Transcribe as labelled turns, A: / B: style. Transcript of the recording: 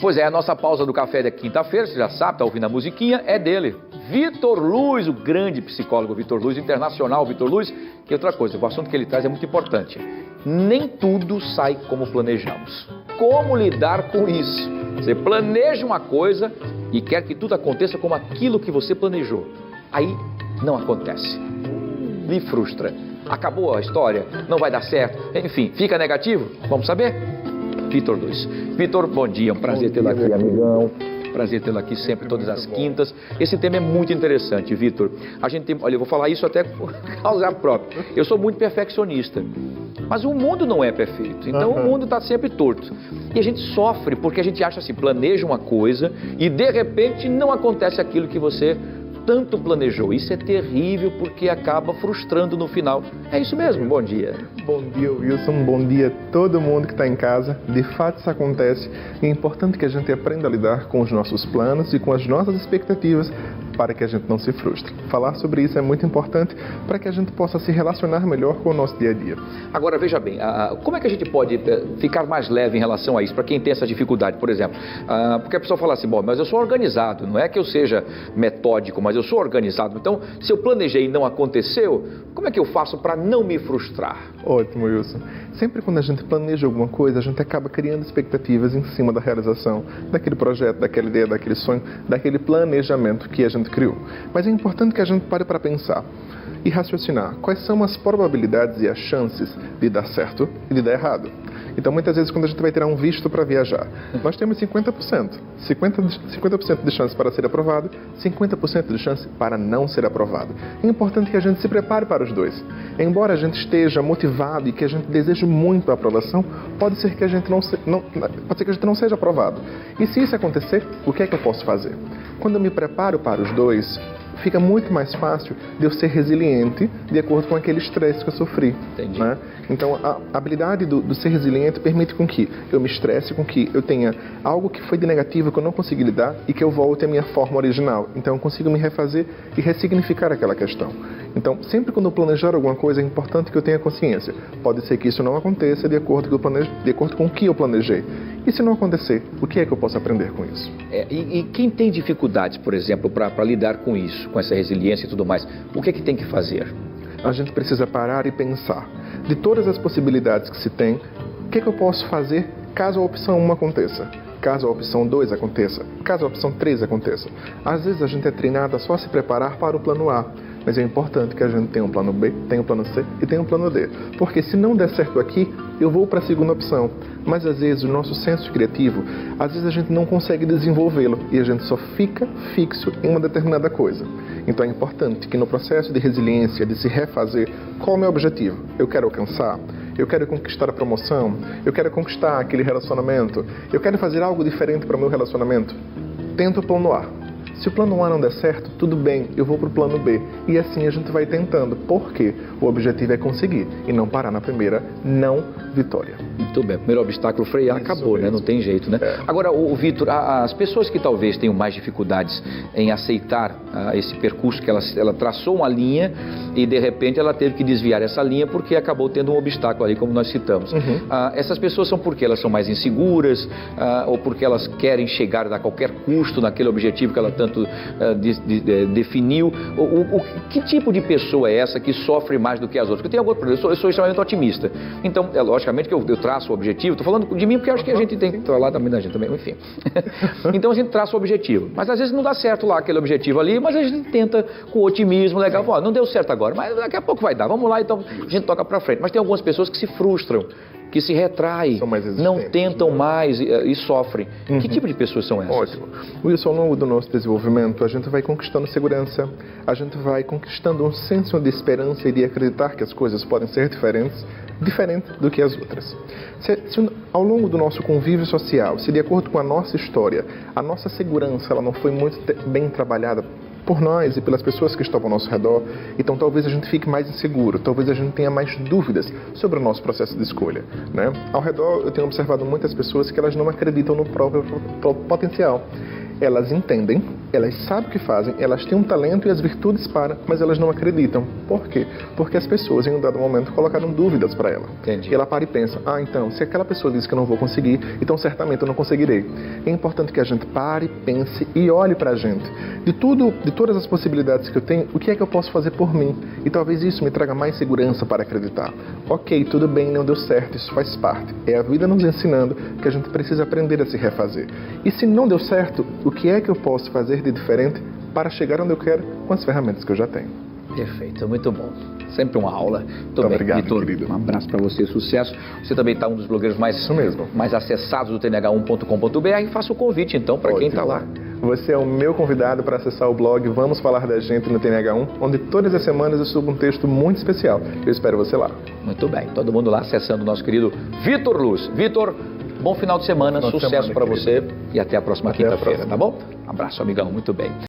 A: Pois é, a nossa pausa do café da quinta-feira, você já sabe, tá ouvindo a musiquinha, é dele. Vitor Luiz, o grande psicólogo Vitor Luiz, internacional Vitor Luiz. Que outra coisa, o assunto que ele traz é muito importante. Nem tudo sai como planejamos. Como lidar com isso? Você planeja uma coisa e quer que tudo aconteça como aquilo que você planejou. Aí não acontece. Me frustra. Acabou a história, não vai dar certo, enfim, fica negativo? Vamos saber? Vitor Luiz. Vitor, bom dia, um prazer tê-lo aqui, amigão. Prazer tê-lo aqui sempre, todas as quintas. Esse tema é muito interessante, Vitor. A gente tem, olha, eu vou falar isso até por causa própria. Eu sou muito perfeccionista, mas o mundo não é perfeito, então o mundo está sempre torto. E a gente sofre porque a gente acha assim, planeja uma coisa e de repente não acontece aquilo que você tanto planejou. Isso é terrível porque acaba frustrando no final. É isso mesmo, bom dia.
B: Bom dia, Wilson, bom dia a todo mundo que está em casa. De fato isso acontece e é importante que a gente aprenda a lidar com os nossos planos e com as nossas expectativas para que a gente não se frustre. Falar sobre isso é muito importante para que a gente possa se relacionar melhor com o nosso dia a dia.
A: Agora, veja bem, como é que a gente pode ficar mais leve em relação a isso, para quem tem essa dificuldade, por exemplo? Porque a pessoa fala assim, bom, mas eu sou organizado, não é que eu seja metódico, mas eu sou organizado. Então, se eu planejei e não aconteceu, como é que eu faço para não me frustrar?
B: Ótimo, Wilson. Sempre quando a gente planeja alguma coisa, a gente acaba criando expectativas em cima da realização daquele projeto, daquela ideia, daquele sonho, daquele planejamento que a gente criou. Mas é importante que a gente pare para pensar e raciocinar quais são as probabilidades e as chances de dar certo e de dar errado. Então, muitas vezes, quando a gente vai tirar um visto para viajar, nós temos 50%. 50% de chance para ser aprovado, 50% de chance para não ser aprovado. É importante que a gente se prepare para os dois. Embora a gente esteja motivado e que a gente deseje muito a aprovação, pode ser que a gente não seja aprovado. E se isso acontecer, o que é que eu posso fazer? Quando eu me preparo para os dois, fica muito mais fácil de eu ser resiliente de acordo com aquele estresse que eu sofri.
A: Entendi.
B: Né? Então, a habilidade do ser resiliente permite com que eu me estresse, com que eu tenha algo que foi de negativo que eu não consegui lidar e que eu volte à minha forma original. Então, eu consigo me refazer e ressignificar aquela questão. Então, sempre quando eu planejar alguma coisa, é importante que eu tenha consciência. Pode ser que isso não aconteça de acordo com o que eu planejei. E se não acontecer, o que é que eu posso aprender com isso?
A: E quem tem dificuldades, por exemplo, para lidar com isso, com essa resiliência e tudo mais, o que é que tem que fazer?
B: A gente precisa parar e pensar. De todas as possibilidades que se tem, o que é que eu posso fazer caso a opção 1 aconteça? Caso a opção 2 aconteça? Caso a opção 3 aconteça? Às vezes a gente é treinado a só se preparar para o plano A. Mas é importante que a gente tenha um plano B, tenha um plano C e tenha um plano D. Porque se não der certo aqui, eu vou para a segunda opção. Mas às vezes o nosso senso criativo, às vezes a gente não consegue desenvolvê-lo e a gente só fica fixo em uma determinada coisa. Então é importante que no processo de resiliência, de se refazer, qual é o meu objetivo? Eu quero alcançar? Eu quero conquistar a promoção? Eu quero conquistar aquele relacionamento? Eu quero fazer algo diferente para o meu relacionamento? Tenta o plano A. Se o plano A não der certo, tudo bem, eu vou para o plano B. E assim a gente vai tentando, porque o objetivo é conseguir e não parar na primeira não vitória.
A: Muito bem, primeiro obstáculo frear, acabou, né? Não tem jeito, né? Agora, o Vitor, as pessoas que talvez tenham mais dificuldades em aceitar esse percurso, que ela traçou uma linha e de repente ela teve que desviar essa linha porque acabou tendo um obstáculo ali, como nós citamos. Essas pessoas são porque elas são mais inseguras ou porque elas querem chegar a qualquer custo naquele objetivo que ela tanto definiu. Que tipo de pessoa é essa que sofre mais do que as outras? Porque tem algum problema, eu sou extremamente otimista. Então, logicamente que eu traço o objetivo, estou falando de mim porque eu acho que a gente tem que falar também da gente também, enfim. Então a gente traça o objetivo, mas às vezes não dá certo lá aquele objetivo ali, mas a gente tenta com otimismo, legal, ó, não deu certo agora, mas daqui a pouco vai dar, vamos lá, então a gente toca para frente. Mas tem algumas pessoas que se frustram, que se retraem, não tentam mais e sofrem. Que tipo de pessoas são essas?
B: Ótimo. Wilson, ao longo do nosso desenvolvimento, a gente vai conquistando segurança, a gente vai conquistando um senso de esperança e de acreditar que as coisas podem ser diferente do que as outras. Se ao longo do nosso convívio social, se de acordo com a nossa história, a nossa segurança ela não foi muito bem trabalhada por nós e pelas pessoas que estão ao nosso redor, então talvez a gente fique mais inseguro, talvez a gente tenha mais dúvidas sobre o nosso processo de escolha, né? Ao redor eu tenho observado muitas pessoas que elas não acreditam no próprio potencial. Elas entendem Elas sabem o que fazem, elas têm um talento e as virtudes para, mas elas não acreditam. Por quê? Porque as pessoas, em um dado momento, colocaram dúvidas para ela.
A: Entendi.
B: E ela para e pensa, então, se aquela pessoa diz que eu não vou conseguir, então certamente eu não conseguirei. É importante que a gente pare, pense e olhe para a gente. De todas as possibilidades que eu tenho, o que é que eu posso fazer por mim? E talvez isso me traga mais segurança para acreditar. Ok, tudo bem, não deu certo, isso faz parte. É a vida nos ensinando que a gente precisa aprender a se refazer. E se não deu certo, o que é que eu posso fazer de diferente para chegar onde eu quero com as ferramentas que eu já tenho?
A: Perfeito, muito bom. Sempre uma aula. Muito bem,
B: obrigado,
A: Vitor,
B: querido.
A: um abraço para você, sucesso. Você também está um dos blogueiros mais acessados do tnh1.com.br. Faça o convite, então, para quem está lá.
B: Você é o meu convidado para acessar o blog Vamos Falar da Gente no TNH1, onde todas as semanas eu subo um texto muito especial. Eu espero você lá.
A: Muito bem, todo mundo lá acessando o nosso querido Vitor Luz. Vitor, bom final de semana, sucesso para você e até a próxima quinta-feira, tá bom? Abraço, amigão, muito bem.